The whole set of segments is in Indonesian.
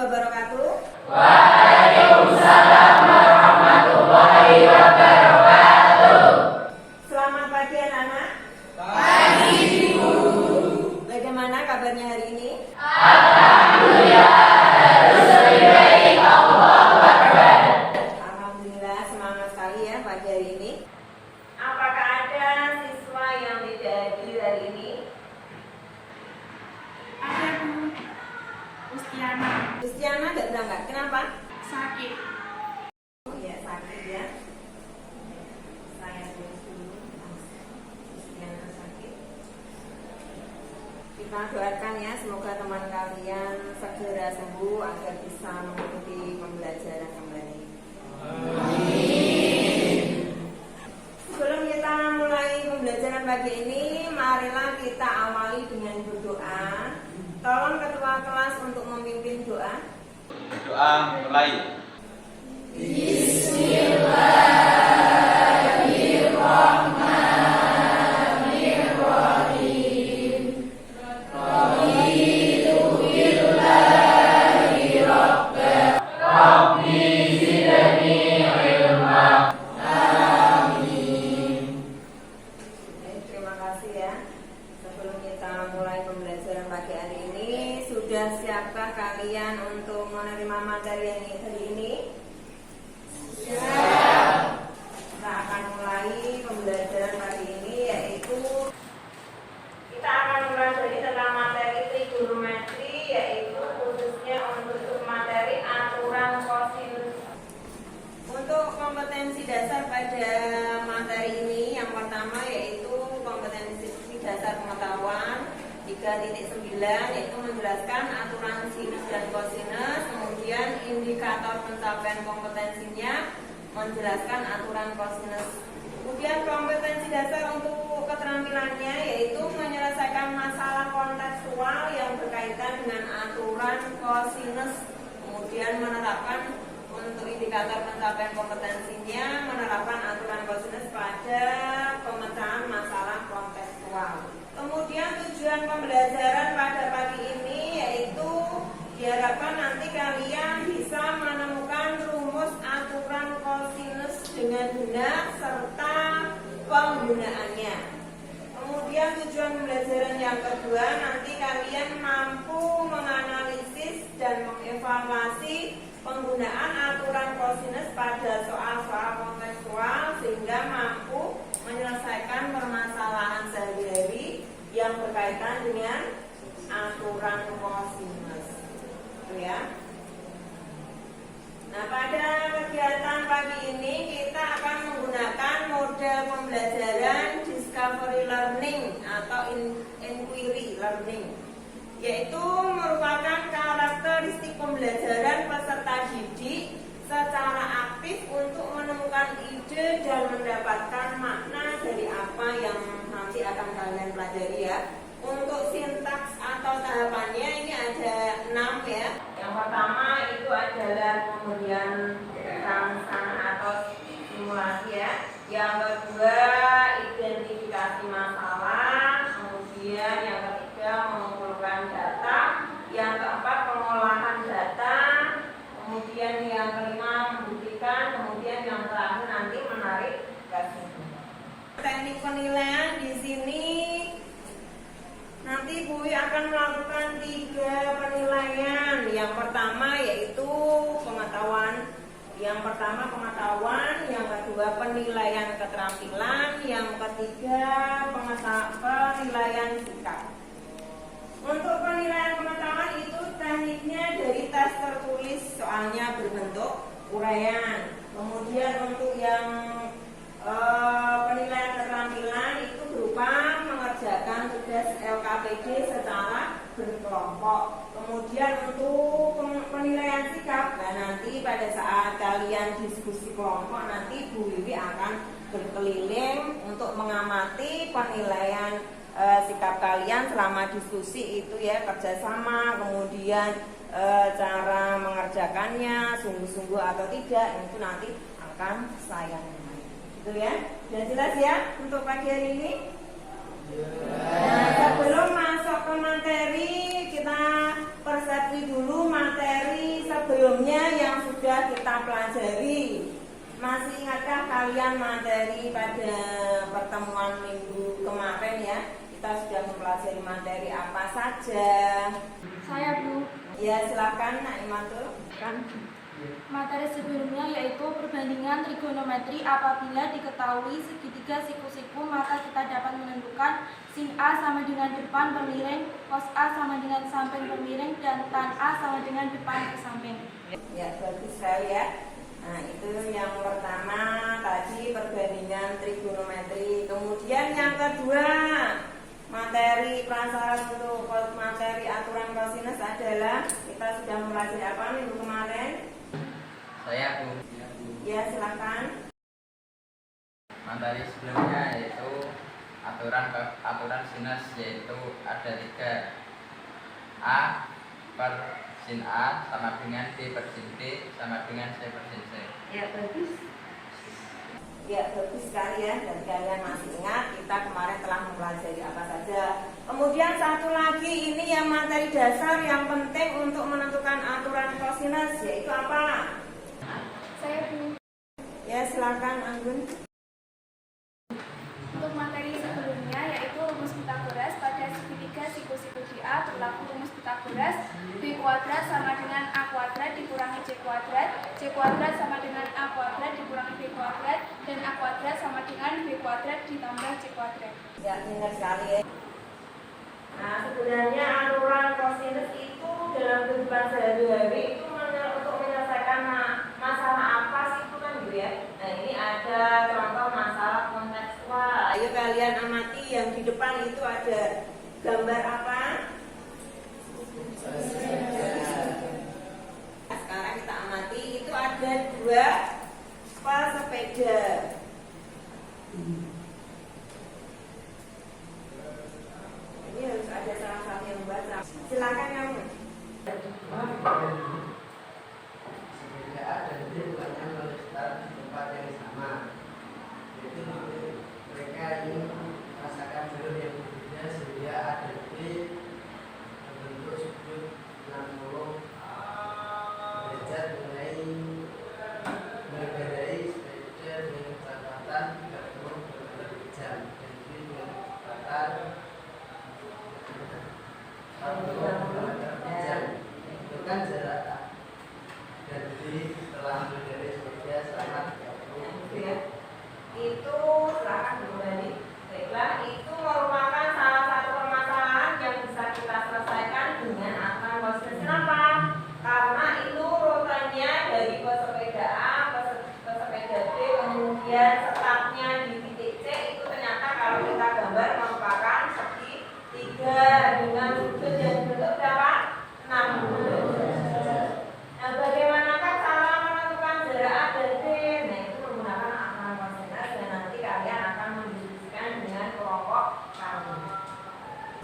wabarakatuh. Waalaikumsalam warahmatullahi wabarakatuh. Selamat pagi anak-anak. Pagi Ibu. Bagaimana kabarnya hari ini? Alhamdulillah, harus lebih baik. Allahu Akbar. Alhamdulillah, semangat sekali ya pagi hari ini. Apakah ada siswa yang tidak hadir hari ini? Ada Bu, Ustiana, Kristiana tidak berangkat. Kenapa? sakit. Oh ya, sakit ya. Saya tulis dulu. Kristiana sakit. Kita doakan ya, semoga teman kalian segera sembuh agar bisa mengikuti pembelajaran kembali. Sebelum kita mulai pembelajaran pagi ini, marilah kita awali dengan berdoa. Tolong ketua kelas untuk memimpin doa. Doa mulai. Terima kasih ya. Sebelum kita mulai pembelajaran pagi hari ini, sudah siapkah kalian untuk menerima materi yang hari ini? Siap. Kita akan mulai pembelajaran pagi ini, yaitu kita akan mulai dari tentang materi trigonometri, yaitu khususnya untuk materi aturan kosinus. Untuk kompetensi dasar pada materi ini, yang pertama yaitu kompetensi dasar pengetahuan 3.9, yaitu menjelaskan aturan sinus dan kosinus. Kemudian indikator pencapaian kompetensinya menjelaskan aturan kosinus. Kemudian kompetensi dasar untuk keterampilannya yaitu menyelesaikan masalah kontekstual yang berkaitan dengan aturan kosinus. Kemudian menerapkan untuk indikator pencapaian kompetensinya, menerapkan aturan kosinus pada pemecahan masalah kontekstual. Kemudian tujuan pembelajaran pada pagi ini yaitu diharapkan nanti kalian bisa menemukan rumus aturan kosinus dengan benar serta penggunaannya. Kemudian tujuan pembelajaran yang kedua, nanti kalian mampu menganalisis dan mengevaluasi penggunaan aturan kosinus pada soal-soal kontekstual sehingga mampu menyelesaikan permasalahan sehari-hari yang berkaitan dengan aturan kosinus. Itu ya. Nah, pada kegiatan pagi ini kita akan menggunakan model pembelajaran discovery learning atau inquiry learning, yaitu merupakan karakteristik pembelajaran peserta didik secara aktif untuk menemukan ide dan mendapatkan makna dari apa yang nanti akan kalian pelajari ya. Untuk sintaks atau tahapannya ini ada 6 ya. Yang pertama itu adalah pemberian rangsangan atau simulasi ya. Yang kedua identifikasi masalah. Kemudian yang ketiga mengumpulkan data. Yang keempat pengolahan data. Kemudian yang kelima membuktikan. Kemudian yang terakhir nanti menarik kesimpulan. Teknik penilaian di sini nanti Bu akan melakukan 3 penilaian. Yang pertama yaitu pengetahuan. Yang pertama pengetahuan, yang kedua penilaian keterampilan, yang ketiga penilaian sikap. Untuk penilaian pengetahuan itu tekniknya dari tes tertulis, soalnya berbentuk uraian. Kemudian untuk yang penilaian keterampilan itu berupa mengerjakan tugas LKPD secara berkelompok. Kemudian untuk penilaian sikap, nah nanti pada saat kalian diskusi kelompok nanti Bu Wiwi akan berkeliling untuk mengamati penilaian sikap kalian selama diskusi itu ya, kerjasama, kemudian cara mengerjakannya sungguh-sungguh atau tidak, itu nanti akan saya itu ya. Sudah jelas ya untuk pagi hari ini? Nah, sebelum masuk ke materi, kita persepsi dulu materi dari. Masih ingatkah kalian materi pada pertemuan minggu kemarin ya? Kita sudah mempelajari materi apa saja? Saya Bu. Ya silakan Nak Imatul. Materi sebelumnya yaitu perbandingan trigonometri. Apabila diketahui segitiga siku-siku, maka kita dapat menentukan sin A sama dengan depan per miring, cos A sama dengan samping per miring, dan tan A sama dengan depan per samping. Ya bagus sekali ya. Nah itu yang pertama tadi perbandingan trigonometri. Kemudian yang kedua materi prasyarat untuk materi aturan kosinus adalah kita sudah mempelajari apa minggu kemarin? Saya Bu. Ya silakan. Materi sebelumnya yaitu aturan sinus, yaitu ada 3. A per sin A sama dengan B per sin B sama dengan C per sin C. Ya bagus. Ya bagus sekali ya. Dan kalian masih ingat kita kemarin telah mempelajari apa saja. Kemudian satu lagi ini yang materi dasar yang penting untuk menentukan aturan kosinus, yaitu apa? Saya Bu. Ya silakan Anggun. Untuk materi sebelumnya yaitu rumus Pythagoras. Pada segitiga siku-siku di A berlaku rumus Pythagoras. B kuadrat sama dengan A kuadrat dikurangi C kuadrat. C kuadrat sama dengan A kuadrat dikurangi B kuadrat. Dan A kuadrat sama dengan B kuadrat ditambah C kuadrat. Ya benar sekali ya. Nah sebenarnya aturan kosinus itu dalam kehidupan sehari-hari itu untuk menyelesaikan masalah apa sih itu kan gitu ya. Nah ini ada contoh masalah kontekstual. Ayo kalian amati yang di depan itu ada gambar apa? Nah, sekarang kita amati itu ada 2 pesepeda. Ini harus ada salah satu yang membaca. Silakan kamu. Sepeda A dan B bukannya melestar di tempat yang sama. Jadi mereka ingin merasakan jalur yang berbeda sehingga A dan B membentuk sudut 60 derajat mengendarai sepeda dengan kecepatan 30 km/jam dan B dengan kecepatan 40 km/jam. Itu kan jarak A dan B telah mengendarai sepeda selama 30 Ya. Itu silakan kembali. Baiklah, itu merupakan salah satu permasalahan yang bisa kita selesaikan dengan aturan kosinus. Kenapa? Karena itu rutenya dari pesepeda A ke pesepeda B, kemudian startnya di titik C itu ternyata kalau kita gambar merupakan segitiga dengan sudut yang bentuk berapa? 60. Nah, bagaimanakah cara menentukan jarak A dan B? Nah, itu menggunakan aturan kosinus dan nanti kalian akan mendiskusikan dengan kelompok kamu.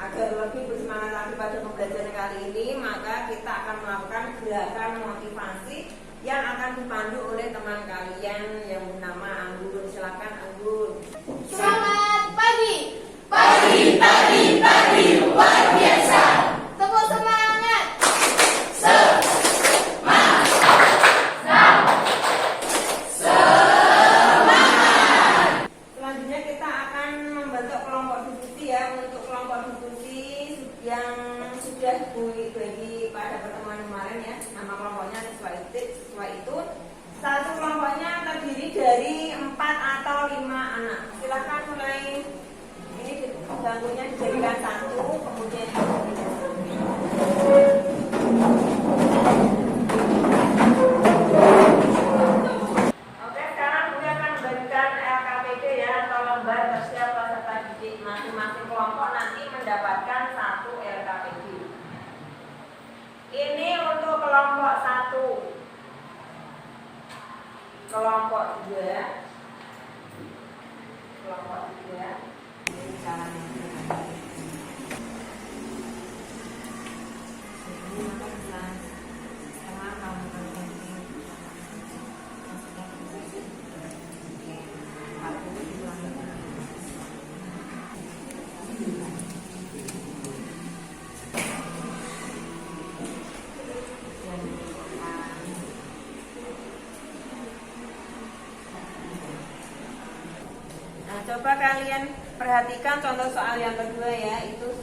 Agar lebih bersemangat lagi pada pembelajaran kali ini, maka kita akan melakukan gerakan motivasi yang akan dipandu oleh teman kalian yang bernama Anggun. Silakan Anggun. Selamat pagi. Pagi luar biasa. Tepuk semangat. Selanjutnya kita akan membentuk kelompok diskusi ya. Untuk kelompok diskusi yang sudah dibagi pada pertemuan kemarin ya, nama kelompoknya sesuai itu. Satu kelompoknya terdiri dari 4 atau 5 anak. Silakan mulai. Ini bangkunya dijadikan satu, kemudian Oke, sekarang gue akan memberikan LKPD ya, atau lembar bersiap peserta didik. Masing-masing kelompok nanti mendapatkan 1 LKPD. Ini untuk kelompok 1, kelompok 2, kelompok 3. Ini caranya. Ini akan jelas. Setengah kamu penting. Aku diulangi. Dan Coba kalian perhatikan contoh soal yang kedua ya. Itu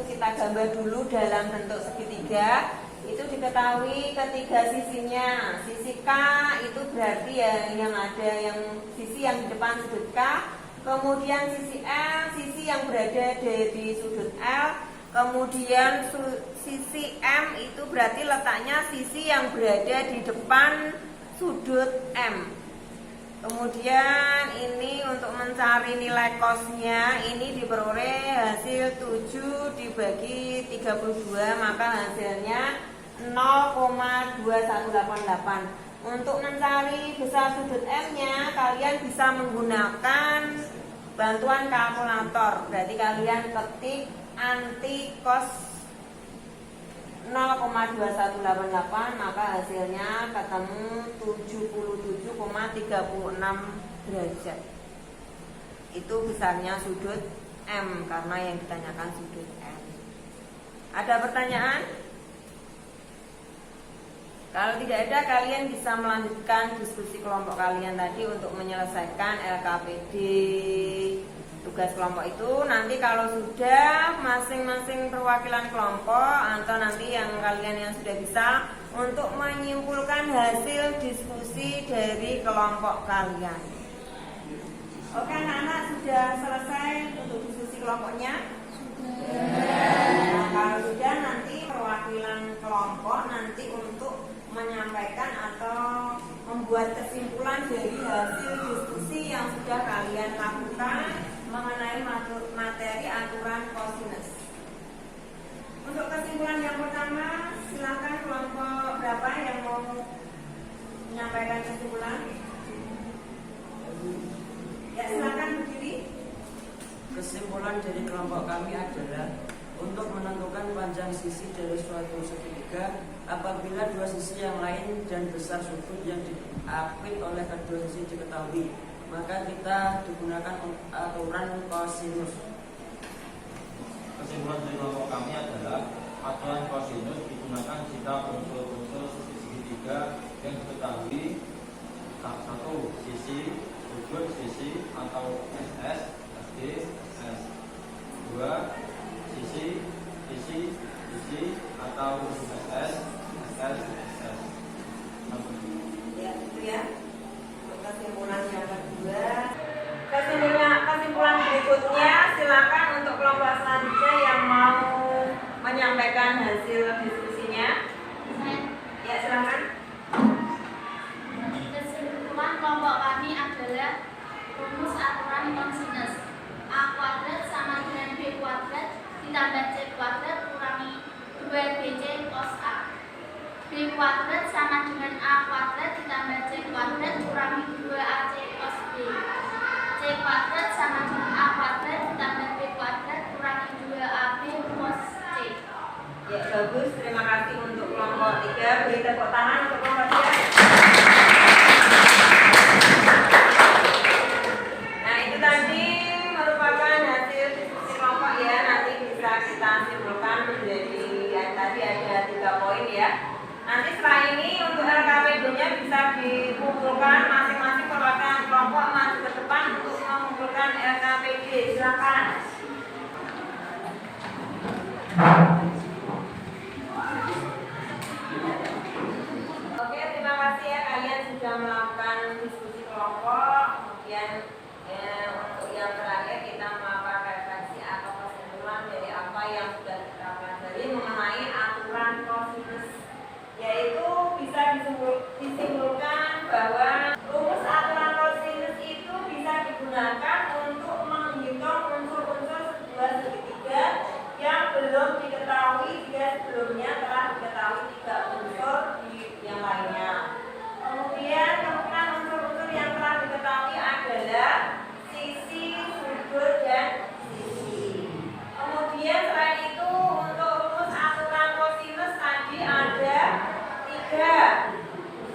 kita gambar dulu dalam bentuk segitiga. Itu diketahui ketiga sisinya. Sisi K itu berarti ya yang ada yang sisi yang di depan sudut K. Kemudian sisi L, sisi yang berada di sudut L. Kemudian sisi M itu berarti letaknya sisi yang berada di depan sudut M. Kemudian ini untuk mencari nilai cosnya, ini diperoleh hasil 7 dibagi 32, maka hasilnya 0,2188. Untuk mencari besar sudut M-nya, kalian bisa menggunakan bantuan kalkulator. Berarti kalian ketik anti cos 0,2188, maka hasilnya ketemu 77,36 derajat. Itu besarnya sudut M, karena yang ditanyakan sudut M. Ada pertanyaan? Kalau tidak ada, kalian bisa melanjutkan diskusi kelompok kalian tadi untuk menyelesaikan LKPD tugas kelompok itu. Nanti kalau sudah masing-masing perwakilan kelompok atau nanti yang kalian yang sudah bisa untuk menyimpulkan hasil diskusi dari kelompok kalian. Oke anak-anak, sudah selesai untuk diskusi kelompoknya? Nah, kalau sudah, nanti perwakilan kelompok nanti untuk menyampaikan atau membuat kesimpulan dari hasil diskusi yang sudah kalian lakukan mengenai materi aturan kosinus. Untuk kesimpulan yang pertama, silakan kelompok berapa yang mau menyampaikan kesimpulan? Ya, silakan berdiri. Kesimpulan dari kelompok kami adalah untuk menentukan panjang sisi dari suatu segitiga, apabila dua sisi yang lain dan besar sudut yang diapit oleh kedua sisi diketahui, maka kita digunakan aturan kosinus. Kesimpulan dari kelompok kami adalah aturan kosinus digunakan jika unsur-unsur segitiga yang diketahui satu sisi, sudut sisi atau SS, SD, S. Dua sisi, atau SS, SS. Ya, itu ya. Untuk kesimpulan yang kedua, kesimpulan berikutnya silakan untuk kelompok selanjutnya yang mau menyampaikan hasil diskusinya. Ya, silakan. Kesimpulan kelompok kami adalah rumus aturan kosinus A kuadrat sama dengan B kuadrat ditambah C kuadrat kurangi 2BC cos A. B kuadrat sama dengan A kuadrat ditambah C kuadrat kurangi 2AC cos B. C kuadrat sama dengan A kuadrat ditambah B kuadrat kurangi 2AB cos C. Ya, bagus. Terima kasih untuk kelompok 3. Beri tepuk tangan untuk kelompok 3. Nah, itu tadi merupakan hasil diskusi kelompok ya. Nanti bisa kita simpulkan menjadi yang tadi ada 3 poin ya. Nanti setelah ini untuk LKPD-nya bisa dikumpulkan, masing-masing perwakilan kelompok maju ke depan untuk mengumpulkan LKPD. Silakan. Oke, terima kasih ya kalian sudah melakukan diskusi kelompok. Kemudian untuk yang terakhir kita melakukan refleksi atau kesimpulan dari apa yang sudah kita pelajari mengenai aturan kosinus, yaitu bisa disimpulkan bahwa rumus aturan kosinus itu bisa digunakan untuk menghitung unsur-unsur sebuah segitiga yang belum diketahui jika sebelumnya telah diketahui 3 unsur yang lainnya. Kemudian kemungkinan unsur-unsur yang telah diketahui adalah sisi, sudut, dan sisi. Kemudian selain itu untuk rumus aturan kosinus tadi ada 3.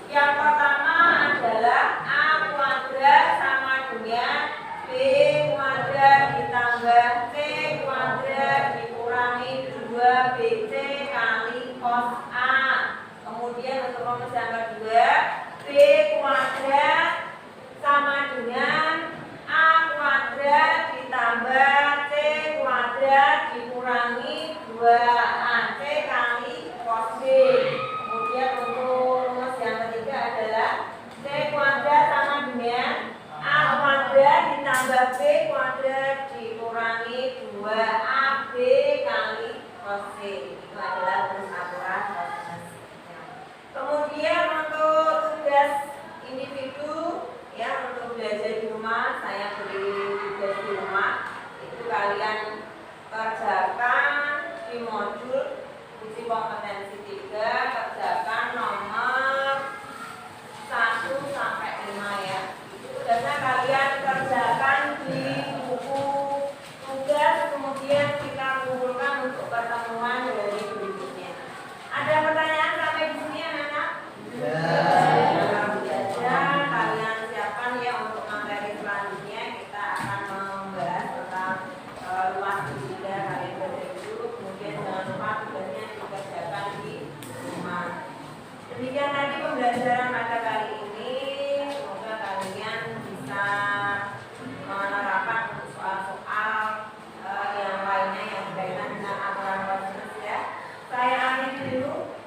Yang pertama adalah A kuadrat sama dengan B kuadrat ditambah C kuadrat dikurangi 2BC kali cos A. Kemudian untuk rumus yang kedua, B kuadrat sama dengan A kuadrat 2AC kali cos B. Kemudian untuk rumus yang ketiga adalah C kuadrat sama dengan A kuadrat ditambah B kuadrat dikurangi 2AB kali cos C. Itu adalah rumus aturan kosinus. Kemudian untuk tugas individu ya, untuk belajar di rumah, saya beri tugas di rumah itu kalian kerjakan di modul uji kompetensi 3, kerjakan nomor 1 sampai 5 ya. Itu tugasnya kalian kerjakan di buku tugas, kemudian kita kumpulkan untuk pertemuan dari berikutnya. Ada pertanyaan sampai di sini anak-anak? Kalian siapkan ya untuk materi selanjutnya. Kita akan membahas tentang luas juga. Kalian baca dulu, kemudian jangan lupa tugasnya dikerjakan di rumah. Demikian tadi pembelajaran pada kali ini. Semoga kalian bisa menerapkan soal-soal yang lainnya yang berkaitan dengan aturan kosinus ya. Saya akhiri dulu.